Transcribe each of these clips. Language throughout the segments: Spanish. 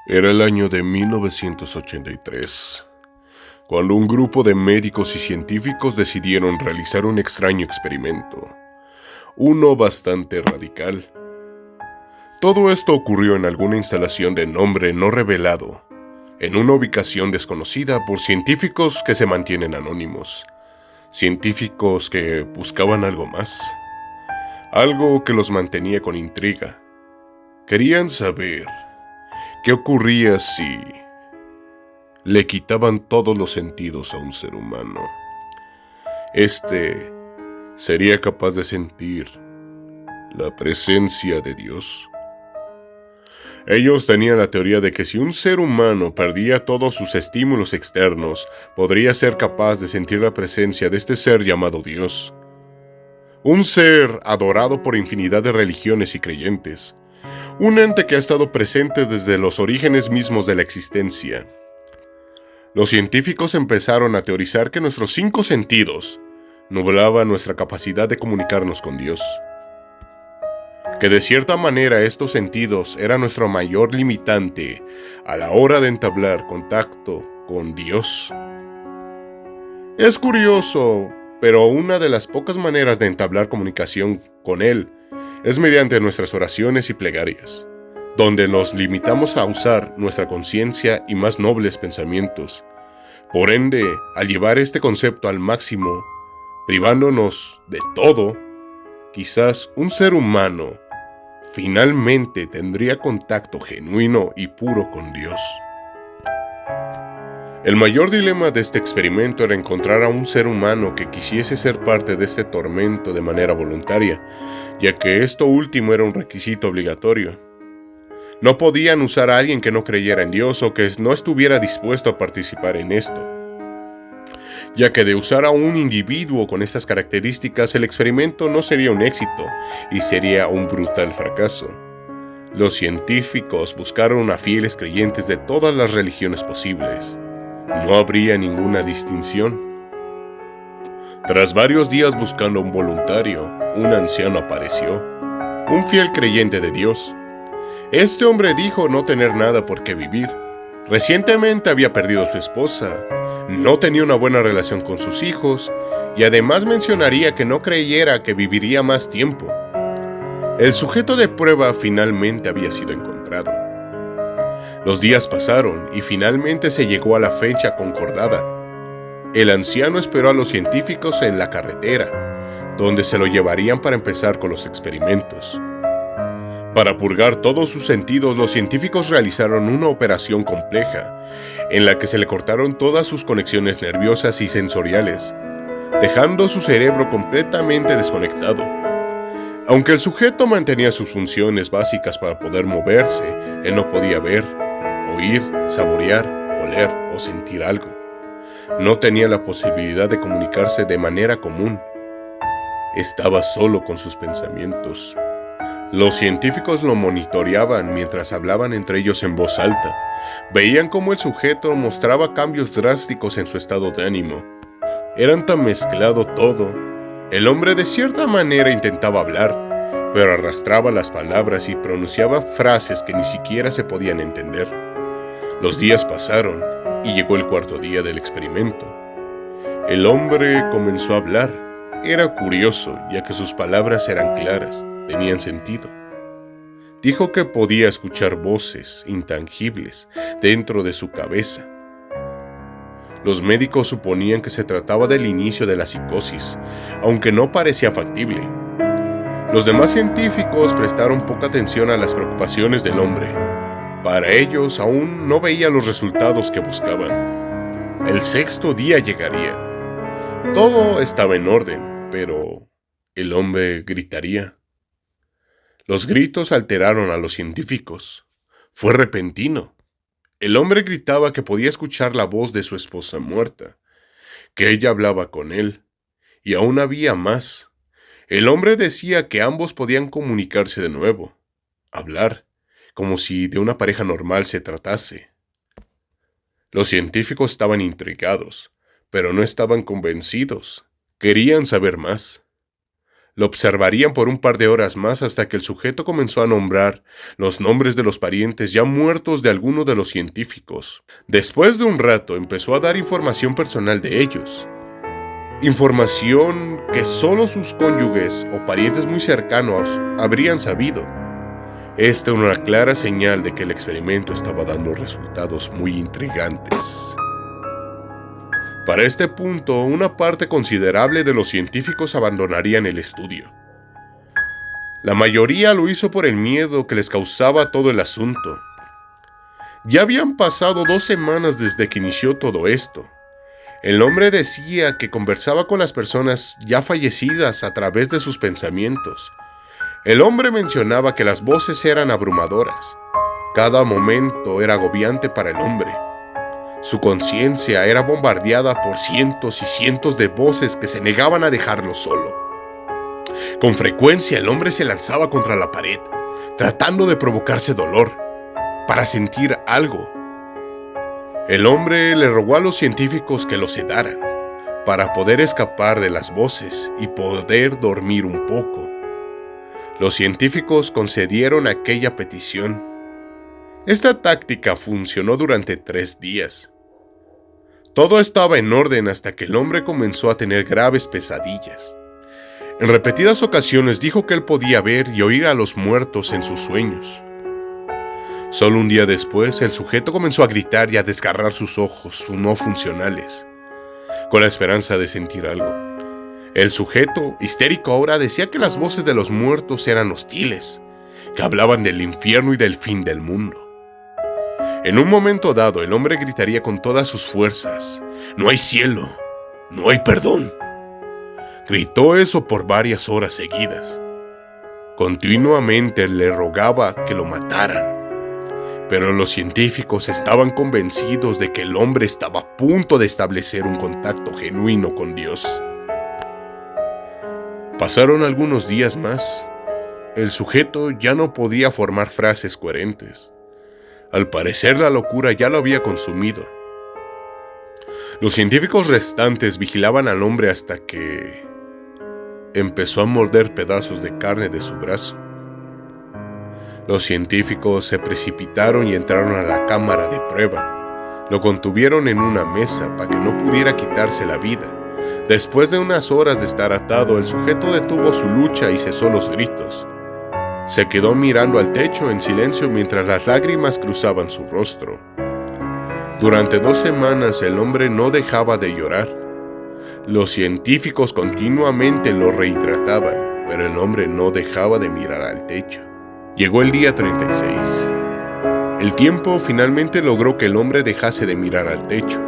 Era el año de 1983, cuando un grupo de médicos y científicos decidieron realizar un extraño experimento, uno bastante radical. Todo esto ocurrió en alguna instalación de nombre no revelado, en una ubicación desconocida por científicos que se mantienen anónimos, científicos que buscaban algo más, algo que los mantenía con intriga. Querían saber qué ocurría si le quitaban todos los sentidos a un ser humano. ¿Sería capaz de sentir la presencia de Dios? Ellos tenían la teoría de que si un ser humano perdía todos sus estímulos externos, podría ser capaz de sentir la presencia de este ser llamado Dios. Un ser adorado por infinidad de religiones y creyentes. Un ente que ha estado presente desde los orígenes mismos de la existencia. Los científicos empezaron a teorizar que nuestros 5 sentidos nublaban nuestra capacidad de comunicarnos con Dios. Que de cierta manera estos sentidos eran nuestro mayor limitante a la hora de entablar contacto con Dios. Es curioso, pero una de las pocas maneras de entablar comunicación con Él es mediante nuestras oraciones y plegarias, donde nos limitamos a usar nuestra conciencia y más nobles pensamientos. Por ende, al llevar este concepto al máximo, privándonos de todo, quizás un ser humano finalmente tendría contacto genuino y puro con Dios. El mayor dilema de este experimento era encontrar a un ser humano que quisiese ser parte de este tormento de manera voluntaria, ya que esto último era un requisito obligatorio. No podían usar a alguien que no creyera en Dios o que no estuviera dispuesto a participar en esto, ya que de usar a un individuo con estas características el experimento no sería un éxito y sería un brutal fracaso. Los científicos buscaron a fieles creyentes de todas las religiones posibles. No habría ninguna distinción. Tras varios días buscando a un voluntario, un anciano apareció, un fiel creyente de Dios. Este hombre dijo no tener nada por qué vivir. Recientemente había perdido a su esposa, no tenía una buena relación con sus hijos y además mencionaría que no creyera que viviría más tiempo. El sujeto de prueba finalmente había sido encontrado. Los días pasaron y finalmente se llegó a la fecha concordada. El anciano esperó a los científicos en la carretera, donde se lo llevarían para empezar con los experimentos. Para purgar todos sus sentidos, los científicos realizaron una operación compleja, en la que se le cortaron todas sus conexiones nerviosas y sensoriales, dejando su cerebro completamente desconectado. Aunque el sujeto mantenía sus funciones básicas para poder moverse, él no podía ver, oír, saborear, oler o sentir algo. No tenía la posibilidad de comunicarse de manera común. Estaba solo con sus pensamientos. Los científicos lo monitoreaban mientras hablaban entre ellos en voz alta. Veían cómo el sujeto mostraba cambios drásticos en su estado de ánimo. Eran tan mezclado todo. El hombre de cierta manera intentaba hablar, pero arrastraba las palabras y pronunciaba frases que ni siquiera se podían entender. Los días pasaron y llegó el 4.º día del experimento. El hombre comenzó a hablar. Era curioso, ya que sus palabras eran claras, tenían sentido. Dijo que podía escuchar voces intangibles dentro de su cabeza. Los médicos suponían que se trataba del inicio de la psicosis, aunque no parecía factible. Los demás científicos prestaron poca atención a las preocupaciones del hombre. Para ellos aún no veía los resultados que buscaban. El 6.º día llegaría. Todo estaba en orden, pero el hombre gritaría. Los gritos alteraron a los científicos. Fue repentino. El hombre gritaba que podía escuchar la voz de su esposa muerta, que ella hablaba con él, y aún había más. El hombre decía que ambos podían comunicarse de nuevo, hablar, como si de una pareja normal se tratase. Los científicos estaban intrigados, pero no estaban convencidos. Querían saber más. Lo observarían por un par de horas más hasta que el sujeto comenzó a nombrar los nombres de los parientes ya muertos de alguno de los científicos. Después de un rato empezó a dar información personal de ellos. Información que solo sus cónyuges o parientes muy cercanos habrían sabido. Esta era una clara señal de que el experimento estaba dando resultados muy intrigantes. Para este punto, una parte considerable de los científicos abandonarían el estudio. La mayoría lo hizo por el miedo que les causaba todo el asunto. Ya habían pasado 2 semanas desde que inició todo esto. El hombre decía que conversaba con las personas ya fallecidas a través de sus pensamientos. El hombre mencionaba que las voces eran abrumadoras. Cada momento era agobiante para el hombre. Su conciencia era bombardeada por cientos y cientos de voces que se negaban a dejarlo solo. Con frecuencia el hombre se lanzaba contra la pared, tratando de provocarse dolor, para sentir algo. El hombre le rogó a los científicos que lo sedaran, para poder escapar de las voces y poder dormir un poco. Los científicos concedieron aquella petición. Esta táctica funcionó durante 3 días. Todo estaba en orden hasta que el hombre comenzó a tener graves pesadillas. En repetidas ocasiones dijo que él podía ver y oír a los muertos en sus sueños. Solo un día después, el sujeto comenzó a gritar y a desgarrar sus ojos no funcionales, con la esperanza de sentir algo. El sujeto, histérico ahora, decía que las voces de los muertos eran hostiles, que hablaban del infierno y del fin del mundo. En un momento dado, el hombre gritaría con todas sus fuerzas: «No hay cielo, no hay perdón». Gritó eso por varias horas seguidas. Continuamente le rogaba que lo mataran. Pero los científicos estaban convencidos de que el hombre estaba a punto de establecer un contacto genuino con Dios. Pasaron algunos días más. El sujeto ya no podía formar frases coherentes. Al parecer la locura ya lo había consumido. Los científicos restantes vigilaban al hombre hasta que empezó a morder pedazos de carne de su brazo. Los científicos se precipitaron y entraron a la cámara de prueba. Lo contuvieron en una mesa para que no pudiera quitarse la vida. Después de unas horas de estar atado, el sujeto detuvo su lucha y cesó los gritos. Se quedó mirando al techo en silencio mientras las lágrimas cruzaban su rostro. Durante 2 semanas el hombre no dejaba de llorar. Los científicos continuamente lo rehidrataban, pero el hombre no dejaba de mirar al techo. Llegó el día 36. El tiempo finalmente logró que el hombre dejase de mirar al techo.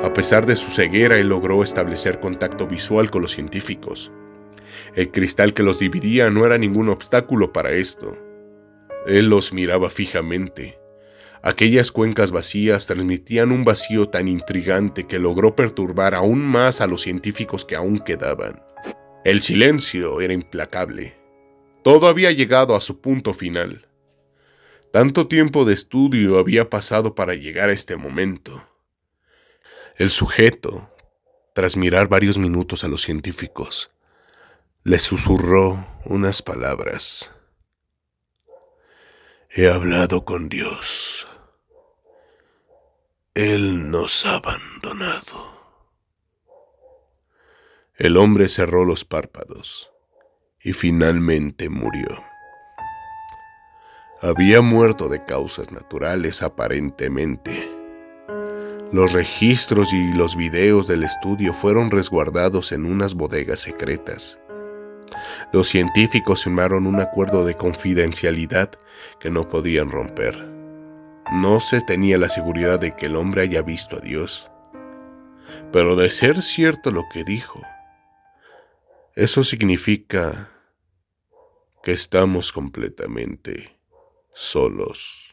A pesar de su ceguera, él logró establecer contacto visual con los científicos. El cristal que los dividía no era ningún obstáculo para esto. Él los miraba fijamente. Aquellas cuencas vacías transmitían un vacío tan intrigante que logró perturbar aún más a los científicos que aún quedaban. El silencio era implacable. Todo había llegado a su punto final. Tanto tiempo de estudio había pasado para llegar a este momento. El sujeto, tras mirar varios minutos a los científicos, les susurró unas palabras. «He hablado con Dios. Él nos ha abandonado». El hombre cerró los párpados y finalmente murió. Había muerto de causas naturales aparentemente. Los registros y los videos del estudio fueron resguardados en unas bodegas secretas. Los científicos firmaron un acuerdo de confidencialidad que no podían romper. No se tenía la seguridad de que el hombre haya visto a Dios. Pero de ser cierto lo que dijo, eso significa que estamos completamente solos.